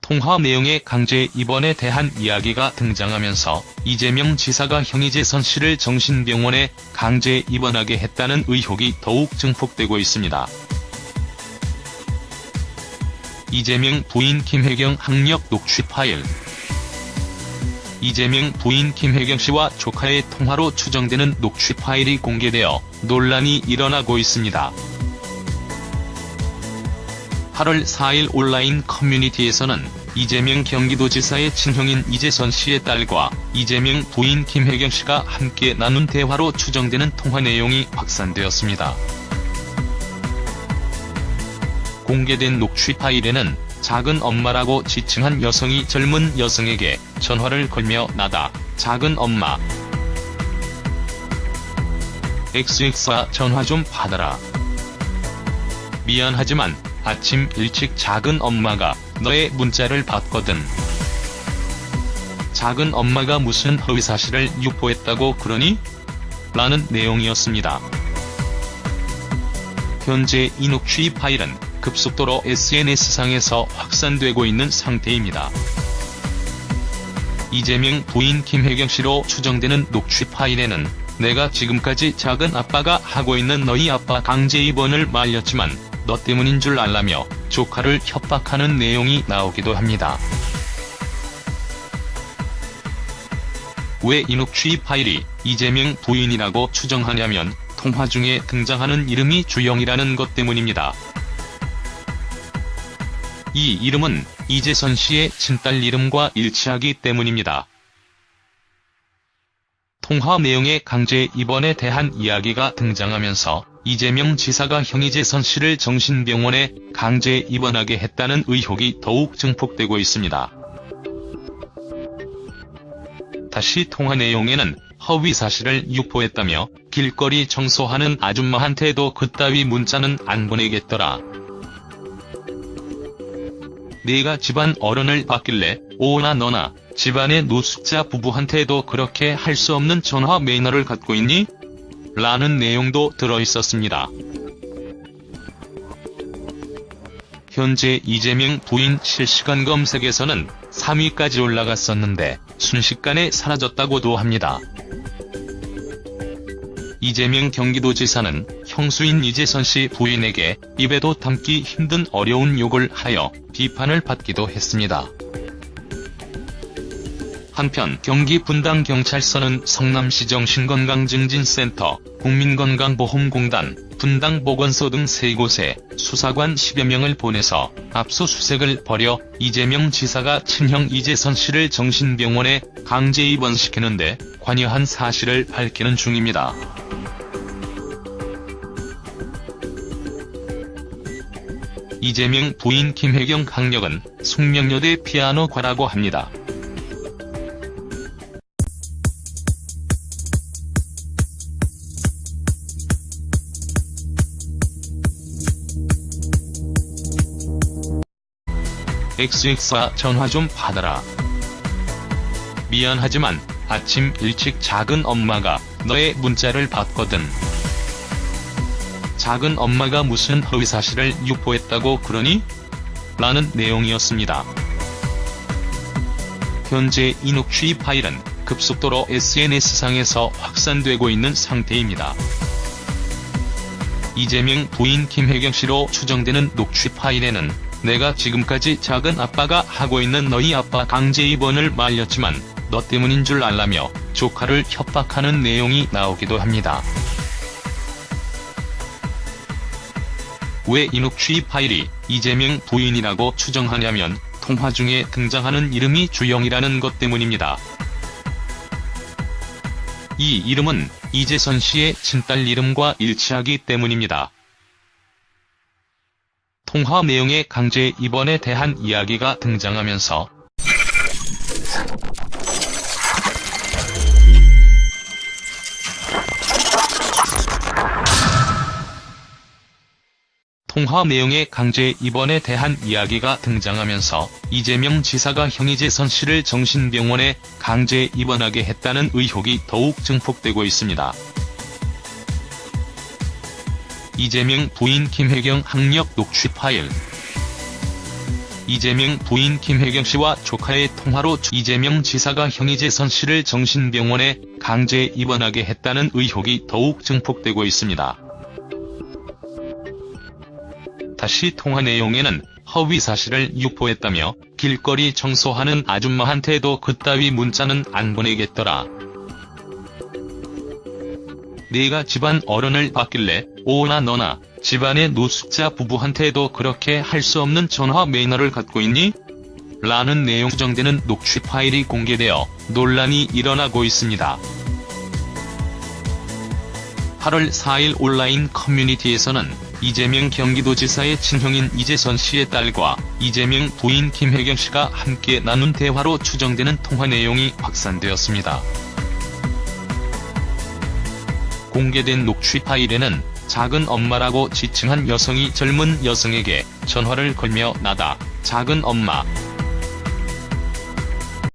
통화 내용의 강제 입원에 대한 이야기가 등장하면서 이재명 지사가 형이재선 씨를 정신병원에 강제 입원하게 했다는 의혹이 더욱 증폭되고 있습니다. 이재명 부인 김혜경 학력 녹취 파일. 이재명 부인 김혜경 씨와 조카의 통화로 추정되는 녹취 파일이 공개되어 논란이 일어나고 있습니다. 8월 4일 온라인 커뮤니티에서는 이재명 경기도지사의 친형인 이재선 씨의 딸과 이재명 부인 김혜경 씨가 함께 나눈 대화로 추정되는 통화 내용이 확산되었습니다. 공개된 녹취 파일에는 작은 엄마라고 지칭한 여성이 젊은 여성에게 전화를 걸며 나다, 작은 엄마. XX아 전화 좀 받아라. 미안하지만 아침 일찍 작은 엄마가 너의 문자를 봤거든. 작은 엄마가 무슨 허위사실을 유포했다고 그러니? 라는 내용이었습니다. 현재 이 녹취 파일은 급속도로 SNS상에서 확산되고 있는 상태입니다. 이재명 부인 김혜경 씨로 추정되는 녹취 파일에는 내가 지금까지 작은 아빠가 하고 있는 너희 아빠 강제 입원을 말렸지만 너 때문인 줄 알라며 조카를 협박하는 내용이 나오기도 합니다. 왜 이 녹취 파일이 이재명 부인이라고 추정하냐면 통화 중에 등장하는 이름이 주영이라는 것 때문입니다. 이 이름은 이재선 씨의 친딸 이름과 일치하기 때문입니다. 통화 내용의 강제 입원에 대한 이야기가 등장하면서 이재명 지사가 형이재선 씨를 정신병원에 강제 입원하게 했다는 의혹이 더욱 증폭되고 있습니다. 다시 통화 내용에는 허위 사실을 유포했다며 길거리 청소하는 아줌마한테도 그따위 문자는 안 보내겠더라. 내가 집안 어른을 봤길래 오나 너나 집안의 노숙자 부부한테도 그렇게 할 수 없는 전화 매너를 갖고 있니? 라는 내용도 들어있었습니다. 현재 이재명 부인 실시간 검색에서는 3위까지 올라갔었는데 순식간에 사라졌다고도 합니다. 이재명 경기도지사는 형수인 이재선 씨 부인에게 입에도 담기 힘든 어려운 욕을 하여 비판을 받기도 했습니다. 한편 경기 분당경찰서는 성남시정 신건강증진센터, 국민건강보험공단, 분당보건소 등 3곳에 수사관 10여 명을 보내서 압수수색을 벌여 이재명 지사가 친형 이재선 씨를 정신병원에 강제 입원시키는데 관여한 사실을 밝히는 중입니다. 이재명 부인 김혜경 학력은 숙명여대 피아노과라고 합니다. XX아 전화 좀 받아라. 미안하지만 아침 일찍 작은 엄마가 너의 문자를 봤거든. 작은 엄마가 무슨 허위사실을 유포했다고 그러니? 라는 내용이었습니다. 현재 이 녹취 파일은 급속도로 SNS상에서 확산되고 있는 상태입니다. 이재명 부인 김혜경 씨로 추정되는 녹취 파일에는 내가 지금까지 작은 아빠가 하고 있는 너희 아빠 강제 입원을 말렸지만 너 때문인 줄 알라며 조카를 협박하는 내용이 나오기도 합니다. 왜 이 녹취 파일이 이재명 부인이라고 추정하냐면 통화 중에 등장하는 이름이 주영이라는 것 때문입니다. 이 이름은 이재선 씨의 친딸 이름과 일치하기 때문입니다. 통화 내용의 강제 입원에 대한 이야기가 등장하면서 통화 내용에 강제 입원에 대한 이야기가 등장하면서 이재명 지사가 형이재선 씨를 정신병원에 강제 입원하게 했다는 의혹이 더욱 증폭되고 있습니다. 이재명 부인 김혜경 학력 녹취 파일. 이재명 부인 김혜경 씨와 조카의 통화로 이재명 지사가 형이재선 씨를 정신병원에 강제 입원하게 했다는 의혹이 더욱 증폭되고 있습니다. 다시 통화 내용에는 허위 사실을 유포했다며 길거리 청소하는 아줌마한테도 그따위 문자는 안 보내겠더라. 내가 집안 어른을 봤길래 오나 너나 집안의 노숙자 부부한테도 그렇게 할 수 없는 전화 매너를 갖고 있니? 라는 내용 수정되는 녹취 파일이 공개되어 논란이 일어나고 있습니다. 8월 4일 온라인 커뮤니티에서는 이재명 경기도지사의 친형인 이재선 씨의 딸과 이재명 부인 김혜경 씨가 함께 나눈 대화로 추정되는 통화 내용이 확산되었습니다. 공개된 녹취 파일에는 작은 엄마라고 지칭한 여성이 젊은 여성에게 전화를 걸며 나다, 작은 엄마.